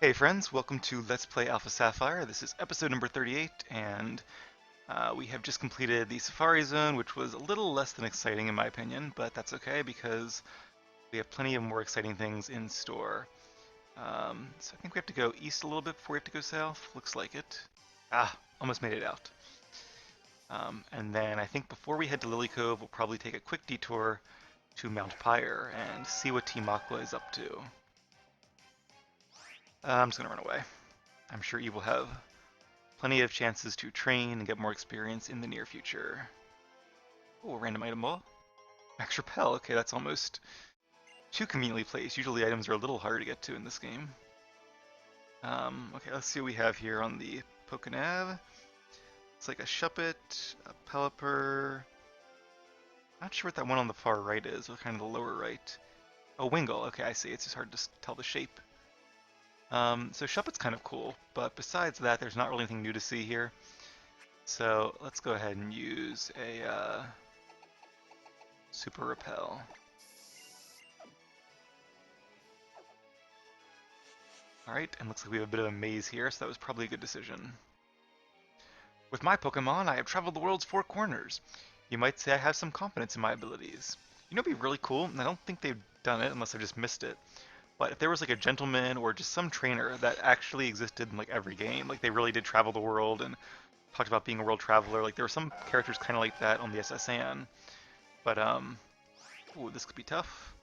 Hey friends, welcome to Let's Play Alpha Sapphire. This is episode number 38, and we have just completed the Safari Zone, which was a little less than exciting in my opinion, but that's okay because we have plenty of more exciting things in store. So I think we have to go east a little bit before we have to go south. Looks like it. Almost made it out. And then I think before we head to Lily Cove, we'll probably take a quick detour to Mount Pyre and see what Team Aqua is up to. I'm just gonna run away. I'm sure you will have plenty of chances to train and get more experience in the near future. Oh, random item ball. Max Repel, okay, that's almost too conveniently placed. Usually items are a little harder to get to in this game. Okay, let's see what we have here on the Pokenav. It's like a Shuppet, a Pelipper. Not sure what that one on the far right is, or kind of the lower right. Oh, Wingull, okay, I see. It's just hard to tell the shape. So Shuppet's kind of cool, but besides that, there's not really anything new to see here. So let's go ahead and use a Super Repel. Alright, and looks like we have a bit of a maze here, so that was probably a good decision. With my Pokemon, I have traveled the world's four corners. You might say I have some confidence in my abilities. You know, it'd be really cool, and I don't think they've done it unless I've just missed it. But if there was like a gentleman or just some trainer that actually existed in like every game, like they really did travel the world and talked about being a world traveler, like there were some characters kind of like that on the SSN. But ooh, this could be tough.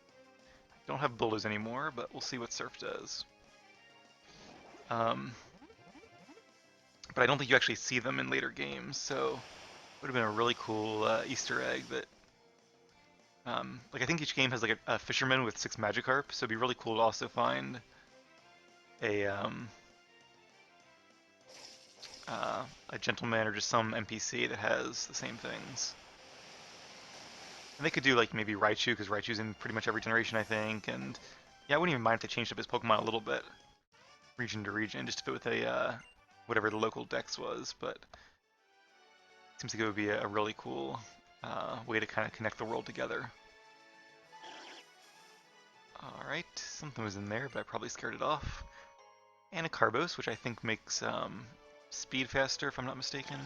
Don't have Bulldoze anymore, but we'll see what Surf does. Um, but I don't think you actually see them in later games, so it would have been a really cool Easter egg that, like I think each game has like a fisherman with 6 Magikarp, so it'd be really cool to also find a a gentleman or just some NPC that has the same things. And they could do like maybe Raichu, because Raichu's in pretty much every generation, I think, and yeah, I wouldn't even mind if they changed up his Pokemon a little bit, region to region, just to fit with a whatever the local dex was, but it seems like it would be a really cool way to kind of connect the world together. Alright, something was in there, but I probably scared it off. And a Carbos, which I think makes speed faster, if I'm not mistaken.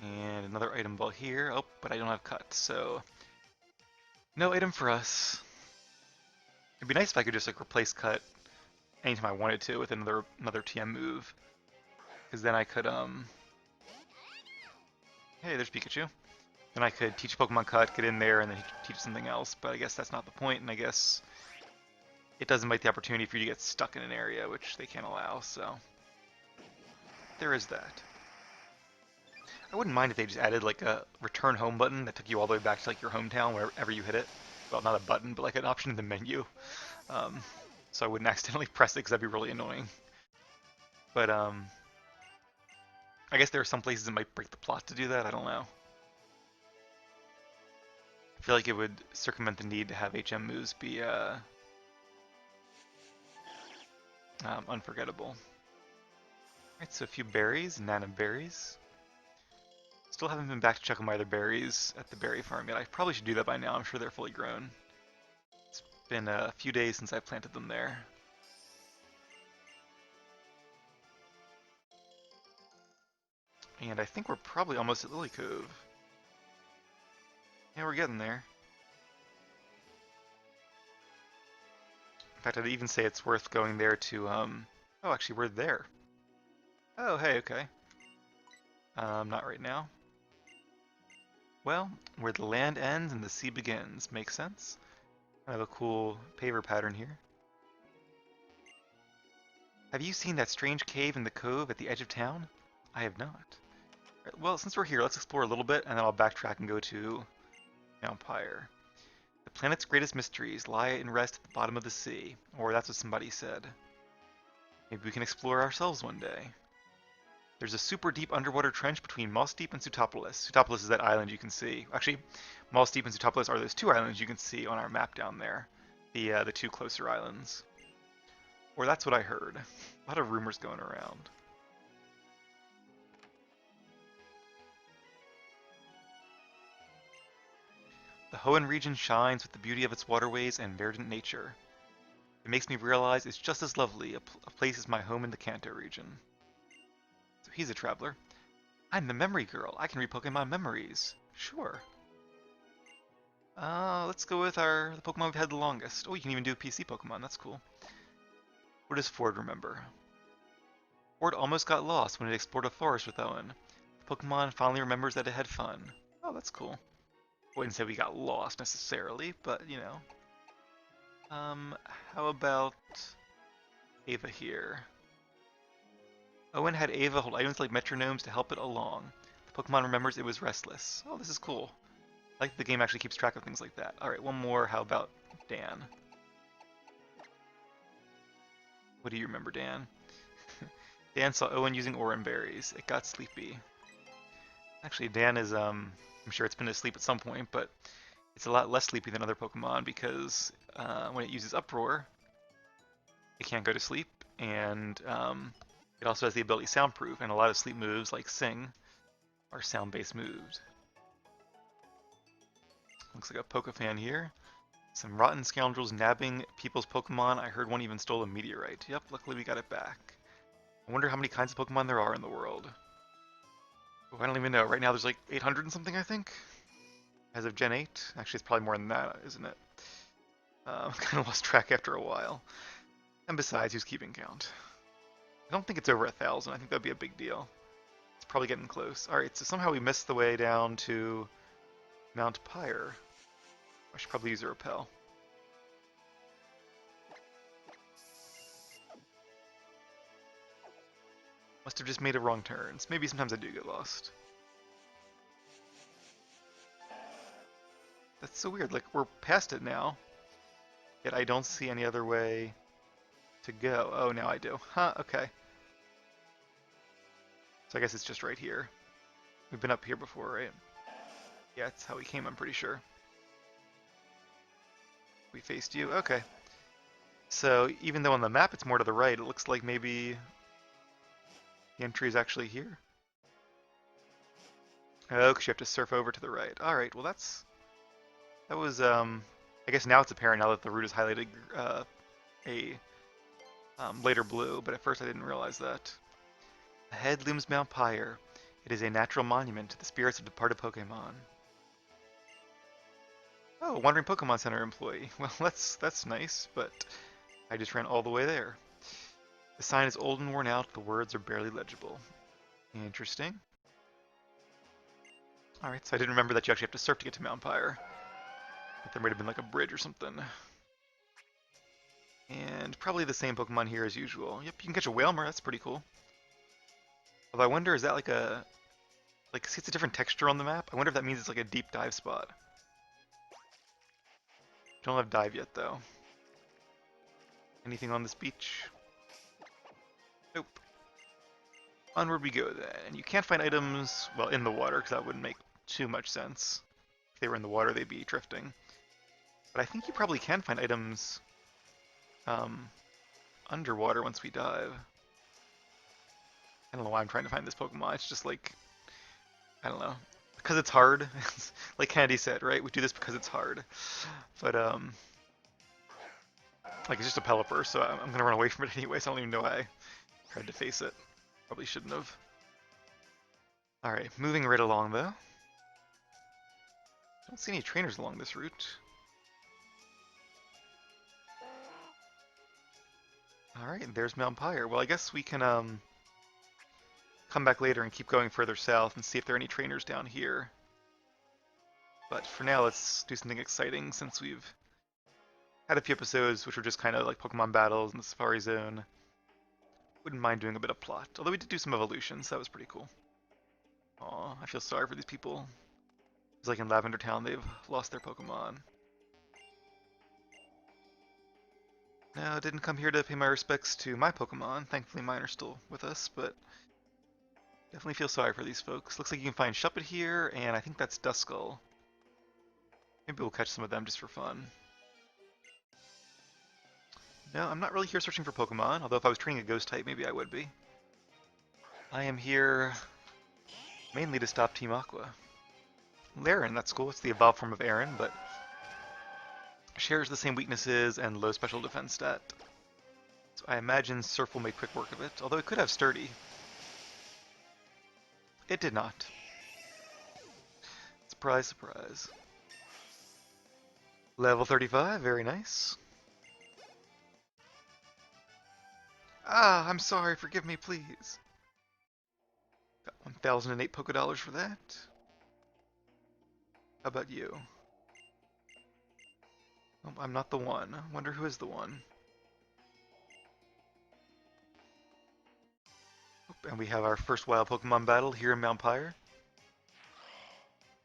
And another item ball here. Oh, but I don't have cut, so no item for us. It'd be nice if I could just like replace cut anytime I wanted to with another TM move, because then I could hey, there's Pikachu. Then I could teach Pokemon cut, get in there, and then teach something else. But I guess that's not the point, and I guess it does invite the opportunity for you to get stuck in an area, which they can't allow. So there is that. I wouldn't mind if they just added like a return home button that took you all the way back to like your hometown wherever you hit it. Well, not a button, but like an option in the menu. Um, so I wouldn't accidentally press it because that'd be really annoying. But I guess there are some places that might break the plot to do that. I don't know. I feel like it would circumvent the need to have HM moves be unforgettable. Alright, so a few berries, Nana berries. Still haven't been back to check on my other berries at the berry farm yet. I probably should do that by now. I'm sure they're fully grown. It's been a few days since I planted them there. And I think we're probably almost at Lily Cove. Yeah, we're getting there. In fact, I'd even say it's worth going there to, oh, actually, we're there. Oh, hey, okay. Not right now. Well, where the land ends and the sea begins. Makes sense. I have a cool paver pattern here. Have you seen that strange cave in the cove at the edge of town? I have not. Right, well, since we're here, let's explore a little bit, and then I'll backtrack and go to Mount Pyre. The planet's greatest mysteries lie in rest at the bottom of the sea, or that's what somebody said. Maybe we can explore ourselves one day. There's a super deep underwater trench between Moss Deep and Sutopolis. Sutopolis is that island you can see. Actually, Moss Deep and Sutopolis are those two islands you can see on our map down there. The two closer islands. Or that's what I heard. A lot of rumors going around. The Hoenn region shines with the beauty of its waterways and verdant nature. It makes me realize it's just as lovely a place as my home in the Kanto region. So he's a traveler. I'm the memory girl. I can read Pokemon memories. Sure. Let's go with the Pokemon we've had the longest. Oh, you can even do PC Pokemon. That's cool. What does Ford remember? Ford almost got lost when it explored a forest with Owen. The Pokemon finally remembers that it had fun. Oh, that's cool. I wouldn't say we got lost necessarily, but you know. How about Ava here? Owen had Ava hold items like metronomes to help it along. The Pokemon remembers it was restless. Oh, this is cool. I like the game actually keeps track of things like that. Alright, one more. How about Dan? What do you remember, Dan? Dan saw Owen using Oran berries. It got sleepy. Actually, Dan is, I'm sure it's been asleep at some point, but it's a lot less sleepy than other Pokemon because when it uses Uproar, it can't go to sleep, and it also has the ability Soundproof, and a lot of sleep moves like Sing are sound-based moves. Looks like a Pokefan here. Some rotten scoundrels nabbing people's Pokemon. I heard one even stole a meteorite. Yep, luckily we got it back. I wonder how many kinds of Pokemon there are in the world. Oh, I don't even know. Right now there's like 800 and something, I think? As of Gen 8? Actually, it's probably more than that, isn't it? Kind of lost track after a while. And besides, who's keeping count? I don't think it's over 1,000. I think that'd be a big deal. It's probably getting close. Alright, so somehow we missed the way down to Mount Pyre. I should probably use a repel. Must have just made a wrong turns. Maybe sometimes I do get lost. That's so weird. Like, we're past it now. Yet I don't see any other way to go. Oh, now I do. Huh, okay. So I guess it's just right here. We've been up here before, right? Yeah, it's how we came, I'm pretty sure. We faced you? Okay. So even though on the map it's more to the right, it looks like maybe the entry is actually here. Oh, because you have to surf over to the right. Alright, well that was, I guess now it's apparent now that the route is highlighted a later blue, but at first I didn't realize that. Ahead looms Mount Pyre. It is a natural monument to the spirits of departed Pokemon. Oh, Wandering Pokemon Center employee. Well, that's nice, but I just ran all the way there. The sign is old and worn out, the words are barely legible. Interesting. Alright, so I didn't remember that you actually have to surf to get to Mount Pyre. But there might have been like a bridge or something. And probably the same Pokemon here as usual. Yep, you can catch a Whalmer, that's pretty cool. Although I wonder, is that like a... Like, see, it's a different texture on the map. I wonder if that means it's like a deep dive spot. Don't have dive yet, though. Anything on this beach? Nope. Onward we go, then. And you can't find items, well, in the water, because that wouldn't make too much sense. If they were in the water, they'd be drifting. But I think you probably can find items underwater once we dive. I don't know why I'm trying to find this Pokemon. It's just like, I don't know. Because it's hard. Like Candy said, right? We do this because it's hard. But, like, it's just a Pelipper, so I'm going to run away from it anyway, so I don't even know why I tried to face it. Probably shouldn't have. Alright, moving right along, though. Don't see any trainers along this route. Alright, there's Mount Pyre. Well, I guess we can, come back later and keep going further south and see if there are any trainers down here. But for now, let's do something exciting since we've had a few episodes which were just kind of like Pokemon battles in the Safari Zone. Wouldn't mind doing a bit of plot. Although we did do some evolutions, so that was pretty cool. Aw, I feel sorry for these people. It's like in Lavender Town, they've lost their Pokemon. No, I didn't come here to pay my respects to my Pokemon. Thankfully mine are still with us, but definitely feel sorry for these folks. Looks like you can find Shuppet here, and I think that's Dusk Skull. Maybe we'll catch some of them just for fun. No, I'm not really here searching for Pokemon, although if I was training a Ghost type, maybe I would be. I am here mainly to stop Team Aqua. Laren, that's cool. It's the evolved form of Aaron, but shares the same weaknesses and low special defense stat. So I imagine Surf will make quick work of it, although it could have Sturdy. It did not. Surprise, surprise. Level 35, very nice. Ah, I'm sorry, forgive me, please. Got 1,008 Poké Dollars for that. How about you? Oh, I'm not the one. Wonder who is the one. And we have our first wild Pokemon battle here in Mount Pyre.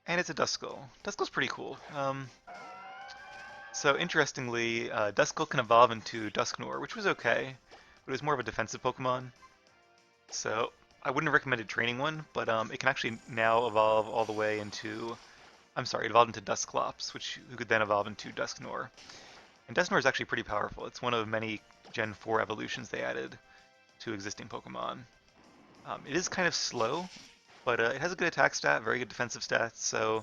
And it's a Dusk Skull. Dusk Skull's pretty cool. So interestingly, Dusk Skull can evolve into Dusknoir, which was okay, but it was more of a defensive Pokemon. So I wouldn't have recommended training one, but it can actually now evolve all the way into, I'm sorry, it evolved into Dusclops, who could then evolve into Dusknoir. And Dusknoir is actually pretty powerful. It's one of many Gen 4 evolutions they added to existing Pokemon. It is kind of slow, but it has a good attack stat, very good defensive stats, so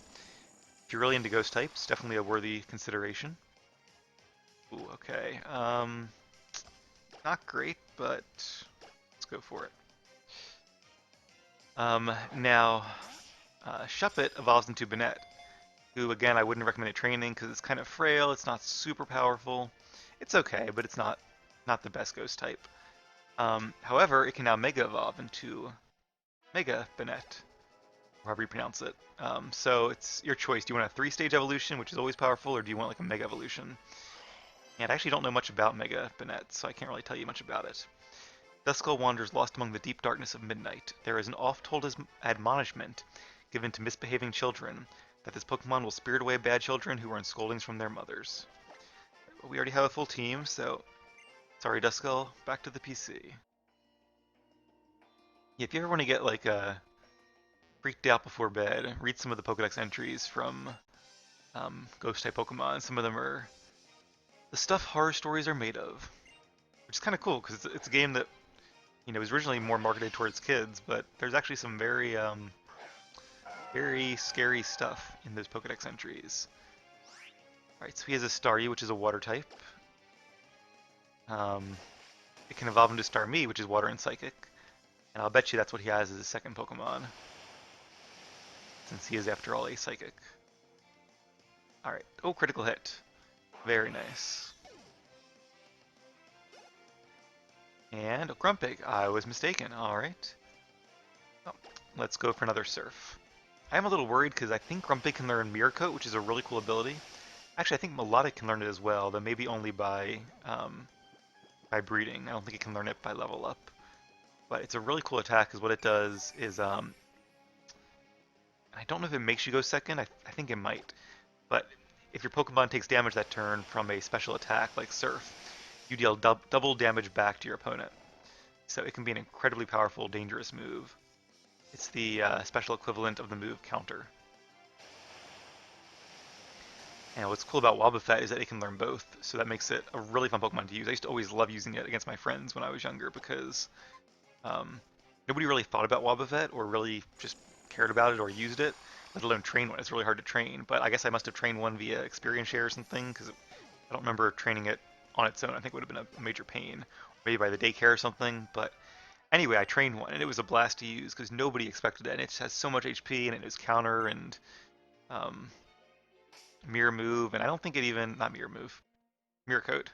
if you're really into ghost types, definitely a worthy consideration. Ooh, okay. Not great, but let's go for it. Now, Shuppet evolves into Banette, who again I wouldn't recommend it training because it's kind of frail, it's not super powerful. It's okay, but it's not the best ghost type. However, it can now Mega Evolve into Mega Banette, however you pronounce it. So it's your choice. Do you want a 3-stage evolution, which is always powerful, or do you want like a Mega Evolution? And I actually don't know much about Mega Banette, so I can't really tell you much about it. Duskull wanders lost among the deep darkness of midnight. There is an oft-told admonishment given to misbehaving children that this Pokemon will spirit away bad children who earn scoldings from their mothers. We already have a full team, so sorry Duskull, back to the PC. Yeah, if you ever want to get like freaked out before bed, read some of the Pokedex entries from Ghost-type Pokemon. Some of them are the stuff horror stories are made of, which is kind of cool because it's a game that was originally more marketed towards kids, but there's actually some very very scary stuff in those Pokedex entries. Alright, so he has a Staryu, which is a water type. It can evolve into Starmie, which is water and psychic. And I'll bet you that's what he has as his second Pokemon, since he is, after all, a psychic. Alright, oh, critical hit. Very nice. And a Grumpig, I was mistaken, alright. Oh, let's go for another Surf. I am a little worried because I think Grumpig can learn Mirror Coat, which is a really cool ability. Actually, I think Melodic can learn it as well, though maybe only by breeding. I don't think it can learn it by level up. But it's a really cool attack because what it does is, I don't know if it makes you go second, I think it might. But if your Pokemon takes damage that turn from a special attack like Surf, you deal double damage back to your opponent. So it can be an incredibly powerful, dangerous move. It's the special equivalent of the move Counter. And what's cool about Wobbuffet is that it can learn both, so that makes it a really fun Pokemon to use. I used to always love using it against my friends when I was younger because nobody really thought about Wobbuffet or really just cared about it or used it, let alone train one. It's really hard to train, but I guess I must have trained one via experience share or something because I don't remember training it on its own. I think it would have been a major pain, maybe by the daycare or something, but anyway, I trained one and it was a blast to use because nobody expected it, and it just has so much HP and it is counter and um, mirror move, and I don't think it even, not mirror move, mirror coat.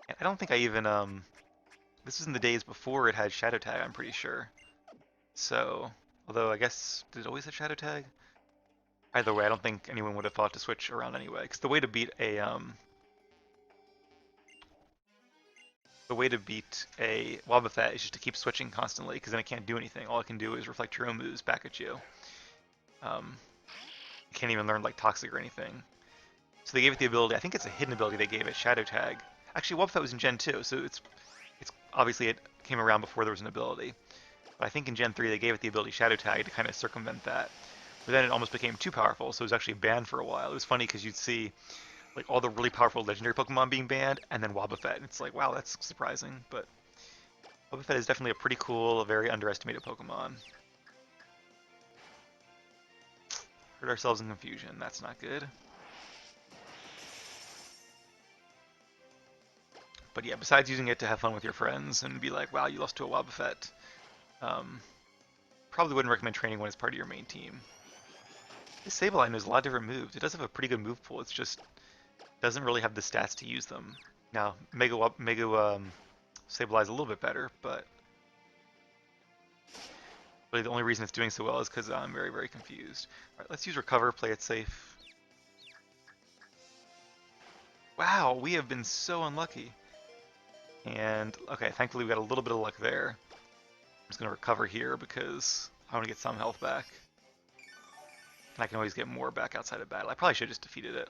And I don't think I even, this was in the days before it had Shadow Tag, I'm pretty sure. So, although I guess, did it always have Shadow Tag? Either way, I don't think anyone would have thought to switch around anyway, because the way to beat a Wobbuffet is just to keep switching constantly, because then it can't do anything. All it can do is reflect your own moves back at you. It can't even learn like Toxic or anything. So they gave it the ability, I think it's a hidden ability they gave it, Shadow Tag. Actually, Wobbuffet was in Gen 2, so it's obviously it came around before there was an ability. But I think in Gen 3 they gave it the ability Shadow Tag to kind of circumvent that. But then it almost became too powerful, so it was actually banned for a while. It was funny because you'd see like all the really powerful legendary Pokemon being banned, and then Wobbuffet. And it's like, wow, that's surprising. But Wobbuffet is definitely a pretty cool, very underestimated Pokemon. Hurt ourselves in confusion. That's not good. But yeah, besides using it to have fun with your friends and be like, wow, you lost to a Wobbuffet, probably wouldn't recommend training when it's part of your main team. This Sableye knows a lot of different moves. It does have a pretty good move pool. It's just doesn't really have the stats to use them. Now, Sableye's a little bit better, but really the only reason it's doing so well is because I'm very, very confused. Alright, let's use Recover, play it safe. Wow, we have been so unlucky. And, okay, thankfully we got a little bit of luck there. I'm just going to recover here because I want to get some health back. And I can always get more back outside of battle. I probably should have just defeated it.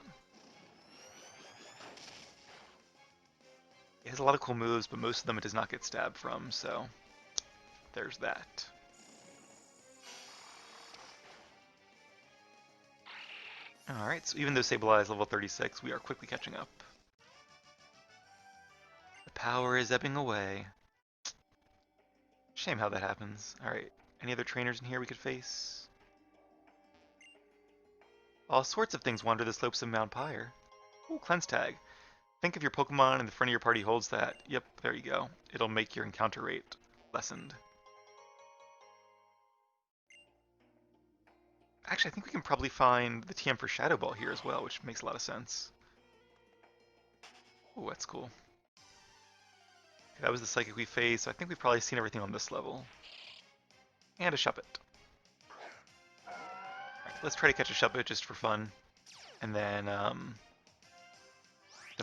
It has a lot of cool moves, but most of them it does not get stabbed from, so there's that. Alright, so even though Sableye is level 36, we are quickly catching up. The power is ebbing away. Shame how that happens. Alright, any other trainers in here we could face? All sorts of things wander the slopes of Mount Pyre. Ooh, Cleanse Tag. Think if your Pokemon in the front of your party holds that. Yep, there you go. It'll make your encounter rate lessened. Actually, I think we can probably find the TM for Shadow Ball here as well, which makes a lot of sense. Ooh, that's cool. Okay, that was the Psychic we faced, so I think we've probably seen everything on this level. And a Shuppet. Right, let's try to catch a Shuppet just for fun. And then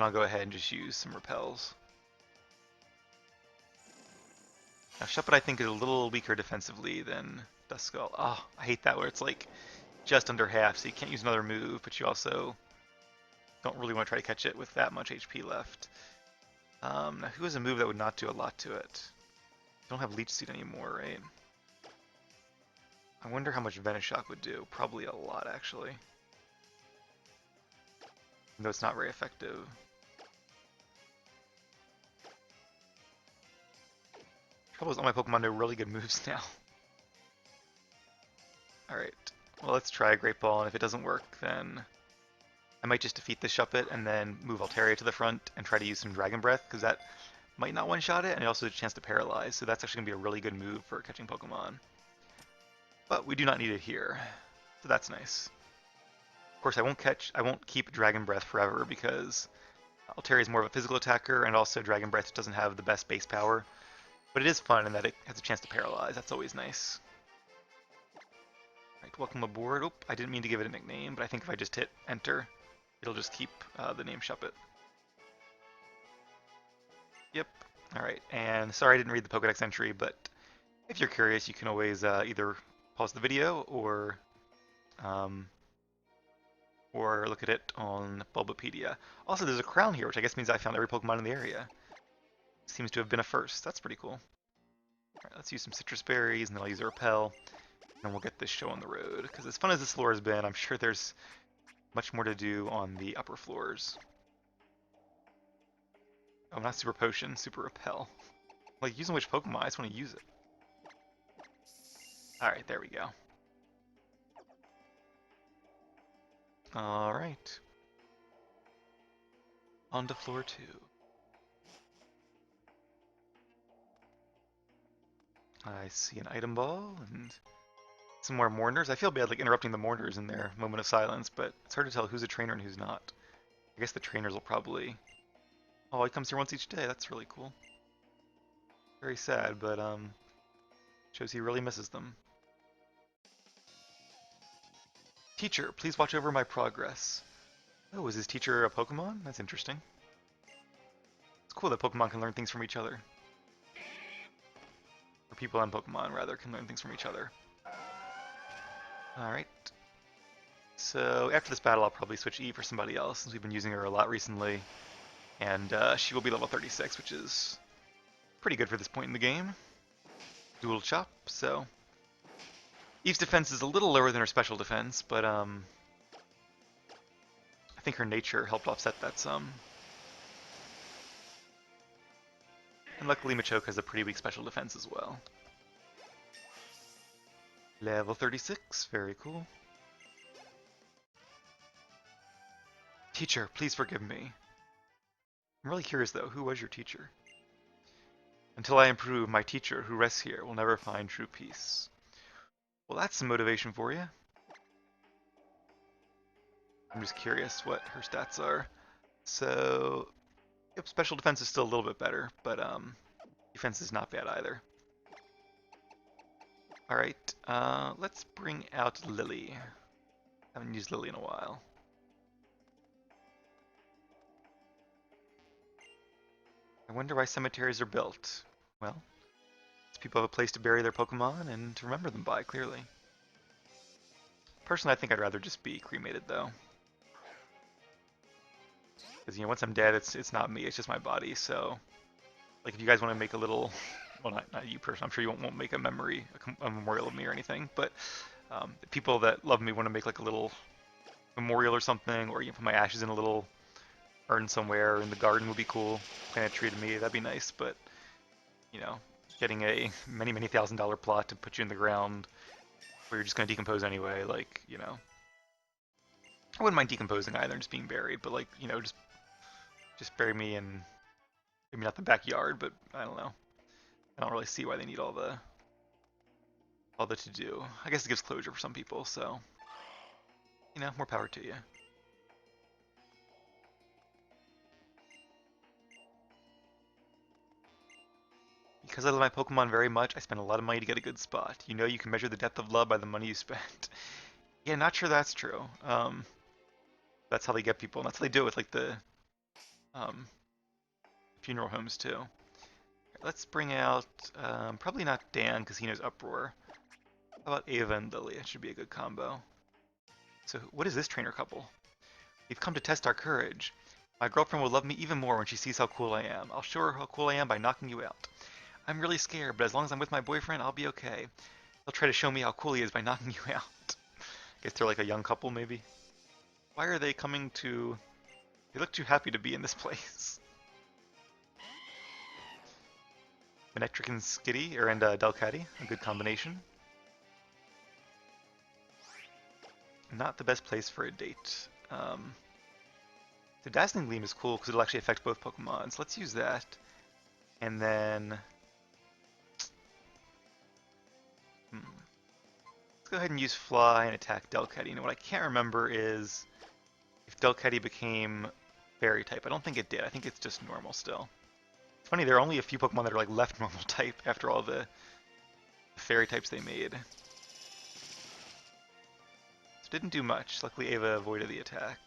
I'll go ahead and just use some repels. Now Shuppet I think is a little weaker defensively than Dusk Skull. Oh, I hate that where it's like just under half, so you can't use another move, but you also don't really want to try to catch it with that much HP left. Now who has a move that would not do a lot to it? Don't have Leech Seed anymore, right? I wonder how much Venoshock would do. Probably a lot, actually. Though it's not very effective. Trouble is all my Pokemon know really good moves now. Alright, well let's try a Great Ball, and if it doesn't work, then I might just defeat the Shuppet and then move Altaria to the front and try to use some Dragon Breath, because that might not one-shot it, and it also has a chance to paralyze, so that's actually going to be a really good move for catching Pokemon. But we do not need it here, so that's nice. Of course, I won't keep Dragon Breath forever, because Altaria is more of a physical attacker, and also Dragon Breath doesn't have the best base power. But it is fun in that it has a chance to paralyze, that's always nice. Alright, welcome aboard. Oh, I didn't mean to give it a nickname, but I think if I just hit enter, it'll just keep the name Shuppet. Yep. Alright, and sorry I didn't read the Pokedex entry, but if you're curious, you can always either pause the video or look at it on Bulbapedia. Also, there's a crown here, which I guess means I found every Pokemon in the area. Seems to have been a first. That's pretty cool. Alright, let's use some citrus berries, and then I'll use a repel, and we'll get this show on the road. Because as fun as this floor has been, I'm sure there's much more to do on the upper floors. Oh, not Super Potion, Super Repel. Like, using which Pokemon? I just want to use it. Alright, there we go. Alright. On to floor 2. I see an item ball and some more mourners. I feel bad like interrupting the mourners in their moment of silence, but it's hard to tell who's a trainer and who's not. I guess the trainers will probably... Oh, he comes here once each day. That's really cool. Very sad, but shows he really misses them. Teacher, please watch over my progress. Oh, is his teacher a Pokemon? That's interesting. It's cool that Pokemon can learn things from each other. Or people and Pokemon, rather, can learn things from each other. Alright. So, after this battle, I'll probably switch E for somebody else, since we've been using her a lot recently. And she will be level 36, which is pretty good for this point in the game. Dual Chop, so... Eve's defense is a little lower than her special defense, but I think her nature helped offset that some. And luckily Machoke has a pretty weak special defense as well. Level 36, very cool. Teacher, please forgive me. I'm really curious though, who was your teacher? Until I improve, my teacher, who rests here, will never find true peace. Well, that's some motivation for you. I'm just curious what her stats are. So, yep, special defense is still a little bit better, but defense is not bad either. Alright, let's bring out Lily. Haven't used Lily in a while. I wonder why cemeteries are built. Well, people have a place to bury their Pokemon and to remember them by, clearly. Personally, I think I'd rather just be cremated, though. Because, you know, once I'm dead, it's not me, it's just my body, so... Like, if you guys want to make a little... Well, not you personally, I'm sure you won't make a memory, a memorial of me or anything, but the people that love me want to make, like, a little memorial or something, or you put my ashes in a little urn somewhere in the garden would be cool. Plant a tree to me, that'd be nice, but, you know, getting a many $1,000 plot to put you in the ground where you're just going to decompose anyway, like, you know. I wouldn't mind decomposing either and just being buried, but, like, you know, just bury me in, maybe not the backyard, but I don't know. I don't really see why they need all the to-do. I guess it gives closure for some people, so, you know, more power to you. Because I love my Pokemon very much, I spend a lot of money to get a good spot. You know you can measure the depth of love by the money you spend. Yeah, not sure that's true. That's how they get people, and that's how they do it with, like, the um, funeral homes, too. Let's bring out, probably not Dan, because he knows Uproar. How about Ava and Lily? It should be a good combo. So, what is this trainer couple? We've come to test our courage. My girlfriend will love me even more when she sees how cool I am. I'll show her how cool I am by knocking you out. I'm really scared, but as long as I'm with my boyfriend, I'll be okay. He'll try to show me how cool he is by knocking you out. Guess they're like a young couple, maybe? Why are they coming to... They look too happy to be in this place. Manectric and Skitty, or and Delcatty, a good combination. Not the best place for a date. The Dazzling Gleam is cool because it'll actually affect both Pokemon, so let's use that. And then... Let's go ahead and use Fly and attack Delcatty. Now what I can't remember is if Delcatty became Fairy type. I don't think it did. I think it's just normal still. It's funny, there are only a few Pokemon that are like left normal type after all the Fairy types they made. So didn't do much. Luckily Ava avoided the attack.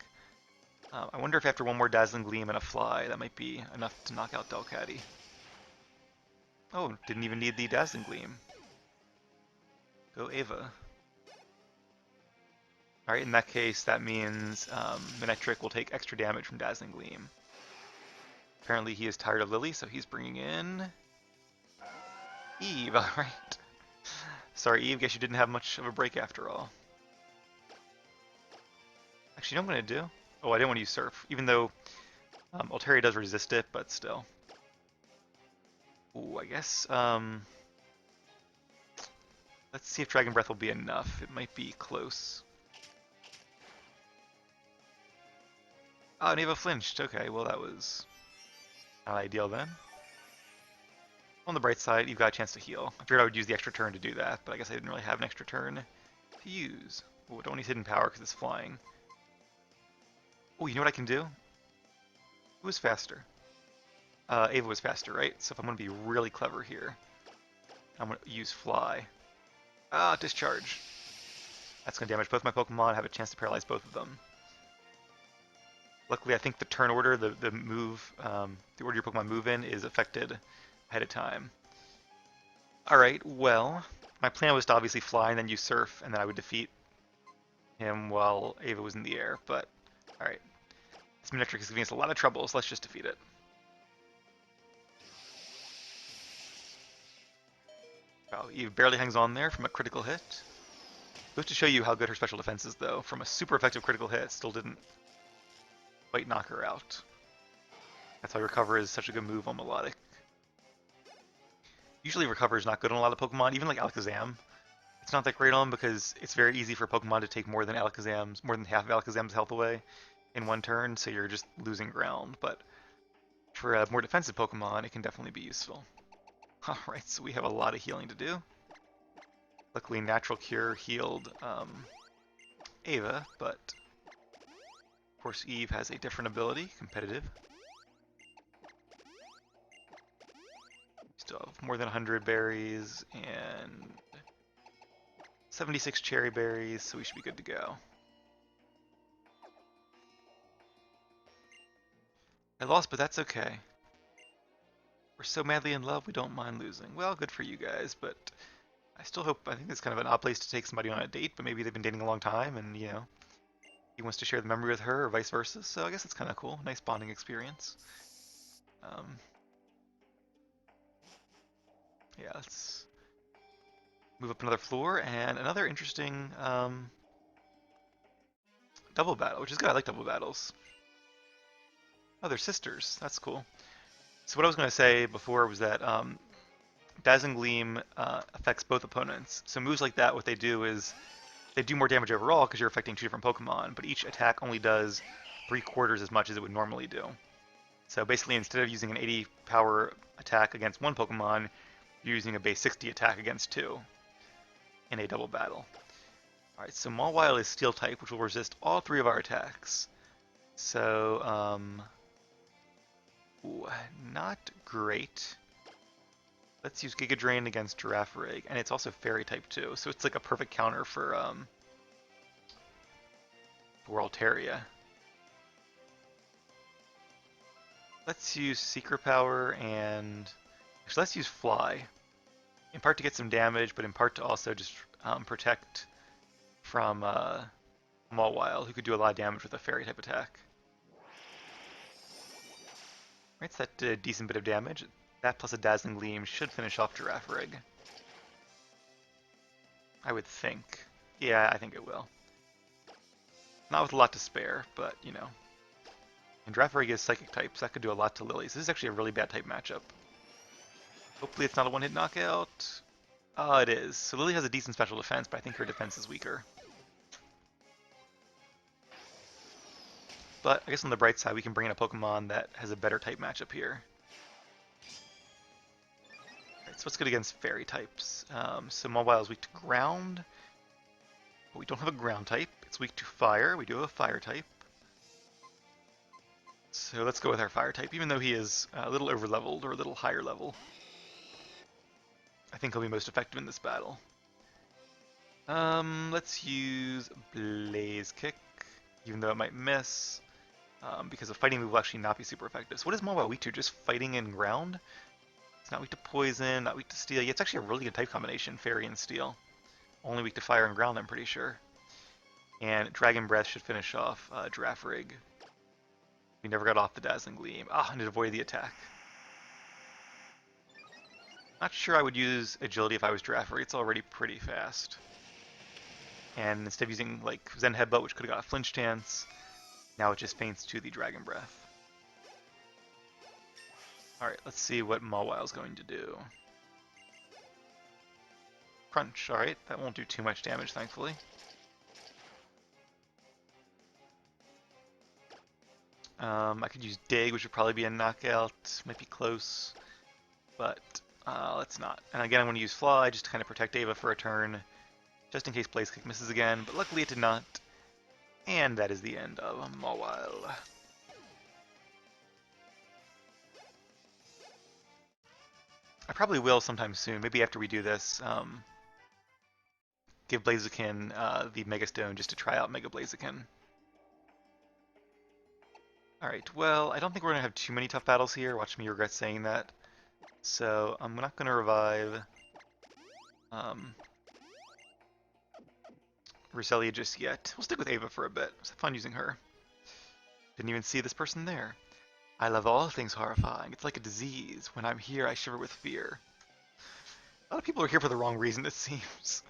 I wonder if after one more Dazzling Gleam and a Fly, that might be enough to knock out Delcatty. Oh, didn't even need the Dazzling Gleam. Go Ava. Alright, in that case, that means Manectric will take extra damage from Dazzling Gleam. Apparently he is tired of Lily, so he's bringing in... Eve, alright. Sorry, Eve, guess you didn't have much of a break after all. Actually, you know what I'm going to do? Oh, I didn't want to use Surf, even though Altaria does resist it, but still. Ooh, I guess, let's see if Dragon Breath will be enough. It might be close. Oh, Neva flinched. Okay, well that was not ideal then. On the bright side, you've got a chance to heal. I figured I would use the extra turn to do that, but I guess I didn't really have an extra turn to use. Oh, don't use Hidden Power because it's flying. Oh, you know what I can do? Who was faster? Ava was faster, right? So if I'm going to be really clever here, I'm going to use Fly. Ah, Discharge. That's going to damage both my Pokemon, have a chance to paralyze both of them. Luckily, I think the turn order, the move, the order your Pokemon move in is affected ahead of time. Alright, well, my plan was to obviously fly and then use Surf, and then I would defeat him while Ava was in the air, but alright. This Manectric is giving us a lot of trouble, so let's just defeat it. Wow, Eve barely hangs on there from a critical hit. Goes to show you how good her special defense is, though. From a super effective critical hit, still didn't quite knock her out. That's why Recover is such a good move on Melodic. Usually Recover is not good on a lot of Pokemon, even like Alakazam. It's not that great on because it's very easy for Pokemon to take more than half of Alakazam's health away. in one turn, so you're just losing ground. But for a more defensive Pokemon, it can definitely be useful. Alright, so we have a lot of healing to do. Luckily, Natural Cure healed Ava, but of course Eve has a different ability, competitive. Still have more than 100 berries and 76 cherry berries, so we should be good to go. I lost, but that's okay. We're so madly in love, we don't mind losing. Well, good for you guys, but I still hope, I think it's kind of an odd place to take somebody on a date, but maybe they've been dating a long time and, you know, he wants to share the memory with her or vice versa, so I guess it's kind of cool. Nice bonding experience. Yeah, let's move up another floor and another interesting double battle, which is good. I like double battles. Oh, they're sisters. That's cool. So what I was going to say before was that Dazzling Gleam affects both opponents. So moves like that, what they do is they do more damage overall because you're affecting two different Pokemon, but each attack only does 3/4 as much as it would normally do. So basically, instead of using an 80 power attack against one Pokemon, you're using a base 60 attack against two in a double battle. Alright, so Mawile is Steel type, which will resist all three of our attacks. So, ooh, not great. Let's use Giga Drain against Girafarig, and it's also Fairy type too, so it's like a perfect counter for Altaria. Let's use Secret Power and actually let's use Fly. In part to get some damage, but in part to also just protect from Mawile, who could do a lot of damage with a Fairy type attack. Right, so that did a decent bit of damage. That plus a Dazzling Gleam should finish off Girafarig. I would think. Yeah, I think it will. Not with a lot to spare, but, you know. And Girafarig is Psychic type, so that could do a lot to Lily. So this is actually a really bad type matchup. Hopefully it's not a one-hit knockout. It is. So Lily has a decent special defense, but I think her defense is weaker. But I guess on the bright side, we can bring in a Pokemon that has a better type matchup here. Alright, so let's get against Fairy types. So Mawile is weak to Ground. But we don't have a Ground type. It's weak to Fire. We do have a Fire type. So let's go with our Fire type, even though he is a little over-leveled or a little higher level. I think he'll be most effective in this battle. Let's use Blaze Kick, even though it might miss. Because a fighting move will actually not be super effective. So what is Mawile weak to? Just fighting and ground? It's not weak to poison, not weak to steel. Yeah, it's actually a really good type combination, fairy and steel. Only weak to fire and ground, I'm pretty sure. And Dragon Breath should finish off Girafarig. We never got off the Dazzling Gleam. And it avoided the attack. Not sure I would use Agility if I was Girafarig. It's already pretty fast. And instead of using like Zen Headbutt, which could have got a flinch chance, now it just feints to the Dragon Breath. Alright, let's see what Mawile's going to do. Crunch, alright, that won't do too much damage, thankfully. I could use Dig, which would probably be a knockout, might be close, but let's not. And again, I'm going to use Fly just to kind of protect Ava for a turn, just in case Blaze Kick misses again, but luckily it did not. And that is the end of Mawile. I probably will sometime soon, maybe after we do this, give Blaziken the Mega Stone just to try out Mega Blaziken. Alright, well, I don't think we're going to have too many tough battles here. Watch me regret saying that. So, I'm not going to revive Roselia just yet. We'll stick with Ava for a bit. It was fun using her. Didn't even see this person there. I love all things horrifying. It's like a disease. When I'm here, I shiver with fear. A lot of people are here for the wrong reason, it seems.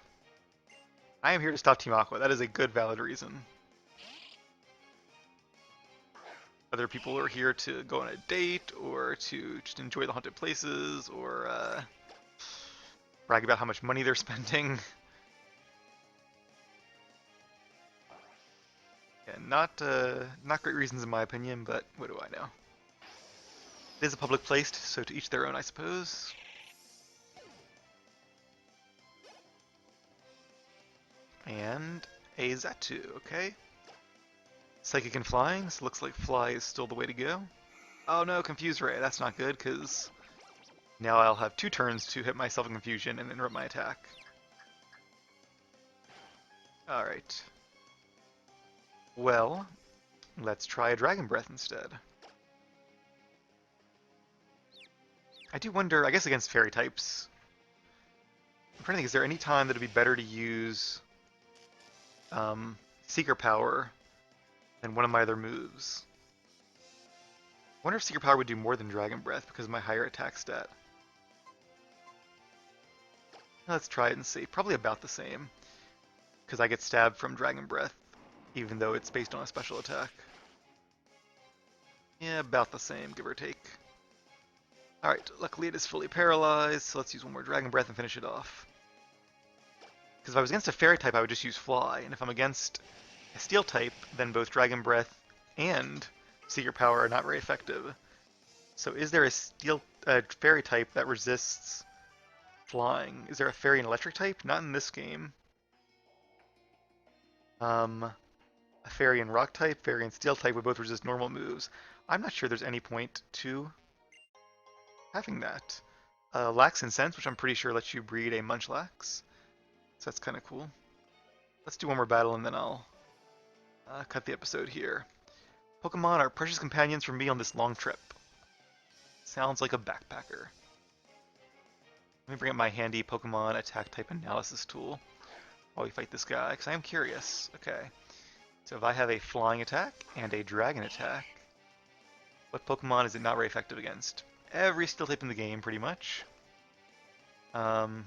I am here to stop Team Aqua. That is a good, valid reason. Other people are here to go on a date, or to just enjoy the haunted places, or brag about how much money they're spending. Yeah, not great reasons in my opinion, but what do I know? It is a public place, so to each their own, I suppose. And a Zatu, okay. Psychic and Flying, so looks like Fly is still the way to go. Oh no, Confuse Ray, that's not good, because now I'll have 2 turns to hit myself in Confusion and interrupt my attack. Alright. Well, let's try a Dragon Breath instead. I do wonder, I guess against Fairy types, I'm trying to think, is there any time that it'd be better to use Seeker Power than one of my other moves? I wonder if Seeker Power would do more than Dragon Breath because of my higher attack stat. Let's try it and see. Probably about the same, because I get stabbed from Dragon Breath, even though it's based on a special attack. Yeah, about the same, give or take. Alright, luckily it is fully paralyzed, so let's use one more Dragon Breath and finish it off. Because if I was against a Fairy type, I would just use Fly, and if I'm against a Steel type, then both Dragon Breath and Seeker Power are not very effective. So is there a Fairy type that resists Flying? Is there a Fairy and Electric type? Not in this game. A Fairy and Rock type, Fairy and Steel type would both resist normal moves. I'm not sure there's any point to having that. Lax and Sense, which I'm pretty sure lets you breed a Munchlax. So that's kind of cool. Let's do one more battle and then I'll cut the episode here. Pokemon are precious companions for me on this long trip. Sounds like a backpacker. Let me bring up my handy Pokemon attack type analysis tool while we fight this guy, because I am curious. Okay, so if I have a flying attack and a dragon attack, what Pokemon is it not very effective against? Every steel type in the game, pretty much. Well,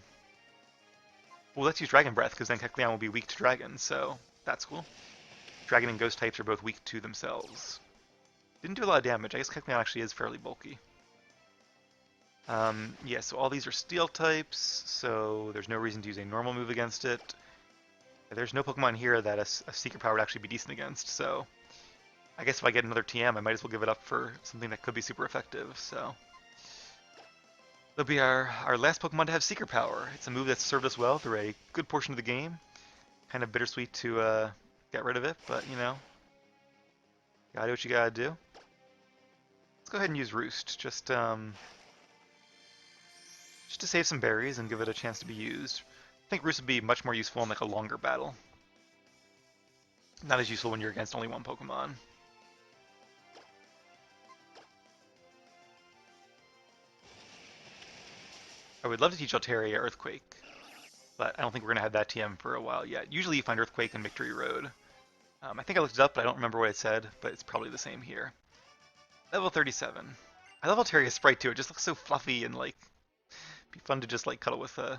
let's use Dragon Breath, because then Kecleon will be weak to Dragon, so that's cool. Dragon and Ghost types are both weak to themselves. Didn't do a lot of damage. I guess Kecleon actually is fairly bulky. Yeah, so all these are Steel types, so there's no reason to use a normal move against it. There's no Pokemon here that a Seeker Power would actually be decent against, so I guess if I get another TM, I might as well give it up for something that could be super effective, so... It'll be our last Pokemon to have Seeker Power. It's a move that's served us well through a good portion of the game. Kind of bittersweet to get rid of it, but you know, gotta do what you gotta do. Let's go ahead and use Roost, just to save some berries and give it a chance to be used. I think Roost would be much more useful in like a longer battle. Not as useful when you're against only one Pokemon. I would love to teach Altaria Earthquake, but I don't think we're going to have that TM for a while yet. Usually you find Earthquake in Victory Road. I think I looked it up, but I don't remember what it said, but it's probably the same here. Level 37. I love Altaria's sprite too, it just looks so fluffy and like, be fun to just like cuddle with a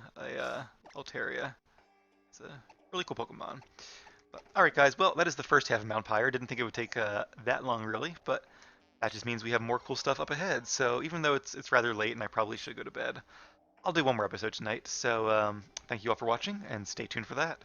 Altaria. It's a really cool Pokemon. Alright guys, well that is the first half of Mount Pyre. Didn't think it would take that long really, but that just means we have more cool stuff up ahead. So even though it's rather late and I probably should go to bed, I'll do one more episode tonight, so thank you all for watching, and stay tuned for that.